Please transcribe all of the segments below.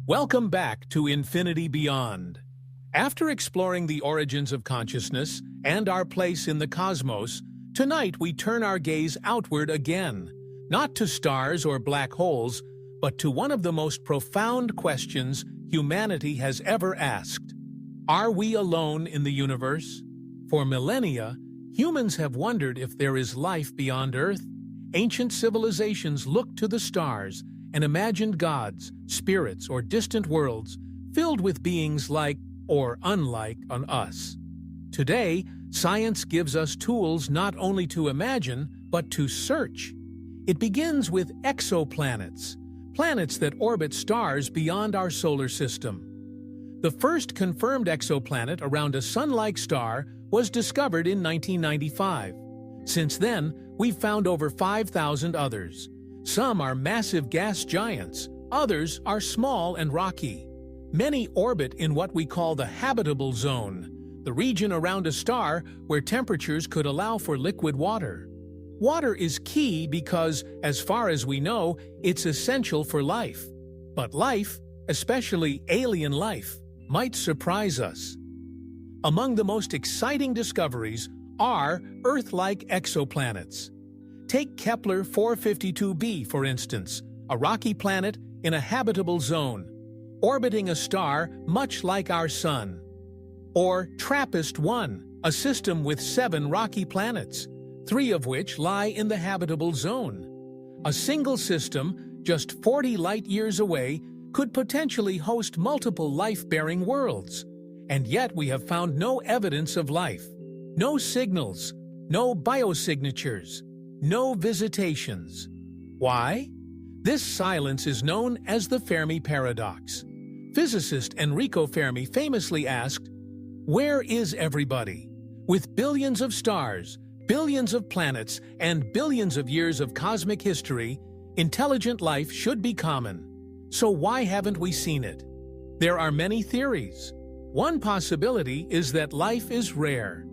Welcome back to Infinity Beyond. After exploring the origins of consciousness and our place in the cosmos, tonight we turn our gaze outward again, not to stars or black holes, but to one of the most profound questions humanity has ever asked. Are we alone in the universe? For millennia, humans have wondered if there is life beyond Earth. Ancient civilizations looked to the stars and imagined gods, spirits, or distant worlds filled with beings like or unlike on us. Today, science gives us tools not only to imagine, but to search. It begins with exoplanets, planets that orbit stars beyond our solar system. The first confirmed exoplanet around a sun-like star was discovered in 1995. Since then, we've found over 5,000 others. Some are massive gas giants, others are small and rocky. Many orbit in what we call the habitable zone, the region around a star where temperatures could allow for liquid water. Water is key because, as far as we know, it's essential for life. But life, especially alien life, might surprise us. Among the most exciting discoveries are Earth-like exoplanets. Take Kepler 452b, for instance, a rocky planet in a habitable zone, orbiting a star much like our Sun. Or TRAPPIST-1, a system with 7 rocky planets, 3 of which lie in the habitable zone. A single system, just 40 light-years away, could potentially host multiple life-bearing worlds. And yet we have found no evidence of life, no signals, no biosignatures, no visitations. Why? This silence is known as the Fermi paradox. Physicist Enrico Fermi famously asked, "Where is everybody? With billions of stars, billions of planets, and billions of years of cosmic history, intelligent life should be common. So why haven't we seen it?" There are many theories. One possibility is that life is rare.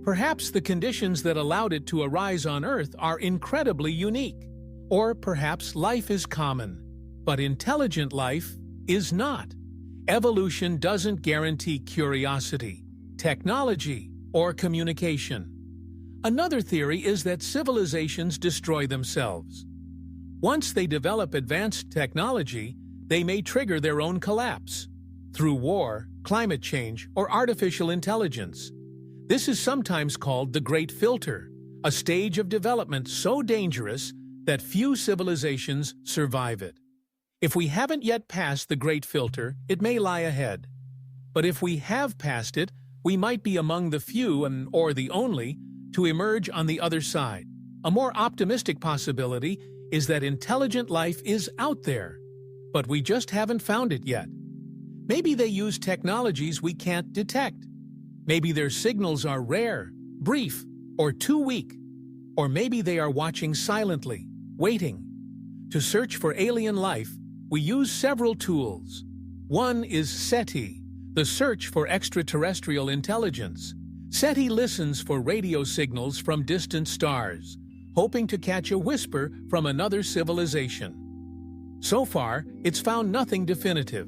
Perhaps the conditions that allowed it to arise on Earth are incredibly unique. Or perhaps life is common, but intelligent life is not. Evolution doesn't guarantee curiosity, technology, or communication. Another theory is that civilizations destroy themselves. Once they develop advanced technology, they may trigger their own collapse through war, climate change, or artificial intelligence. This is sometimes called the Great Filter, a stage of development so dangerous that few civilizations survive it. If we haven't yet passed the Great Filter, it may lie ahead. But if we have passed it, we might be among the few or the only to emerge on the other side. A more optimistic possibility is that intelligent life is out there, but we just haven't found it yet. Maybe they use technologies we can't detect. Maybe their signals are rare, brief, or too weak. Or maybe they are watching silently, waiting. To search for alien life, we use several tools. One is SETI, the search for extraterrestrial intelligence. SETI listens for radio signals from distant stars, hoping to catch a whisper from another civilization. So far, it's found nothing definitive,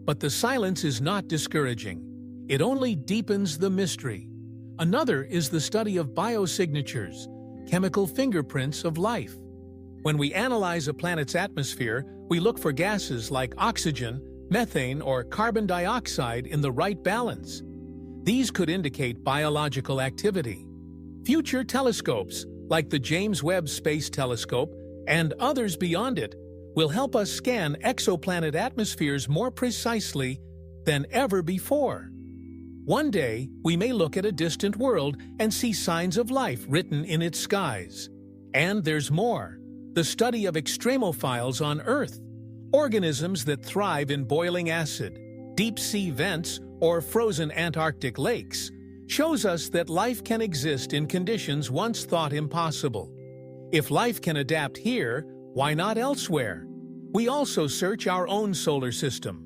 but the silence is not discouraging. It only deepens the mystery. Another is the study of biosignatures, chemical fingerprints of life. When we analyze a planet's atmosphere, we look for gases like oxygen, methane, or carbon dioxide in the right balance. These could indicate biological activity. Future telescopes, like the James Webb Space Telescope and others beyond it, will help us scan exoplanet atmospheres more precisely than ever before. One day, we may look at a distant world and see signs of life written in its skies. And there's more. The study of extremophiles on Earth, organisms that thrive in boiling acid, deep-sea vents, or frozen Antarctic lakes, shows us that life can exist in conditions once thought impossible. If life can adapt here, why not elsewhere? We also search our own solar system.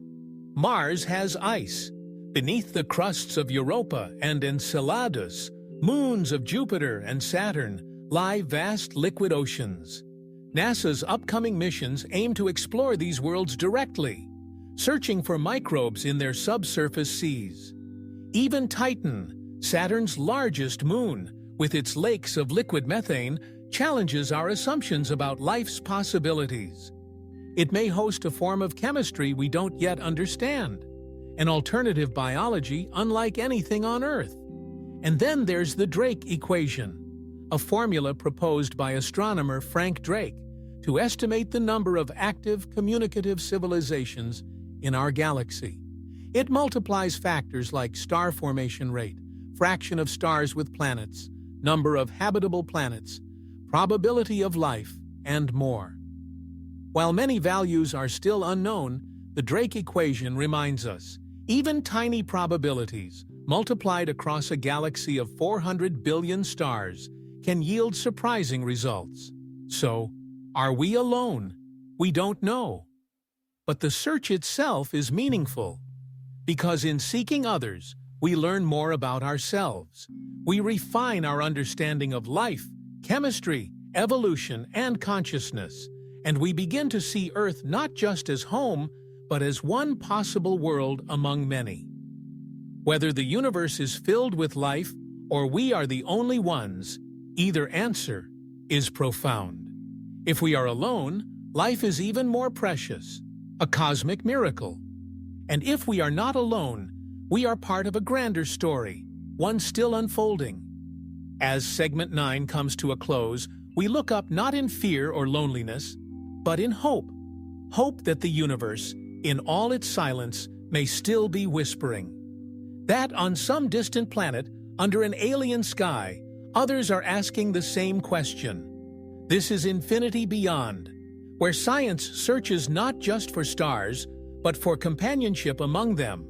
Mars has ice. Beneath the crusts of Europa and Enceladus, moons of Jupiter and Saturn, lie vast liquid oceans. NASA's upcoming missions aim to explore these worlds directly. searching for microbes in their subsurface seas. Even Titan, Saturn's largest moon, with its lakes of liquid methane, challenges our assumptions about life's possibilities. It may host a form of chemistry we don't yet understand, an alternative biology unlike anything on Earth. And then there's the Drake equation, a formula proposed by astronomer Frank Drake to estimate the number of active communicative civilizations in our galaxy. It multiplies factors like star formation rate, fraction of stars with planets, number of habitable planets, probability of life, and more. While many values are still unknown, the Drake equation reminds us, even tiny probabilities, multiplied across a galaxy of 400 billion stars, can yield surprising results. So, are we alone? We don't know. But the search itself is meaningful, because in seeking others, we learn more about ourselves. We refine our understanding of life, chemistry, evolution, and consciousness, and we begin to see Earth not just as home, but as one possible world among many. Whether the universe is filled with life or we are the only ones, either answer is profound. If we are alone, life is even more precious, a cosmic miracle. And if we are not alone, we are part of a grander story, one still unfolding. As segment 9 comes to a close, we look up not in fear or loneliness, but in hope. Hope that the universe, in all its silence, may still be whispering. That on some distant planet, under an alien sky, others are asking the same question. This is Infinity Beyond, where science searches not just for stars, but for companionship among them.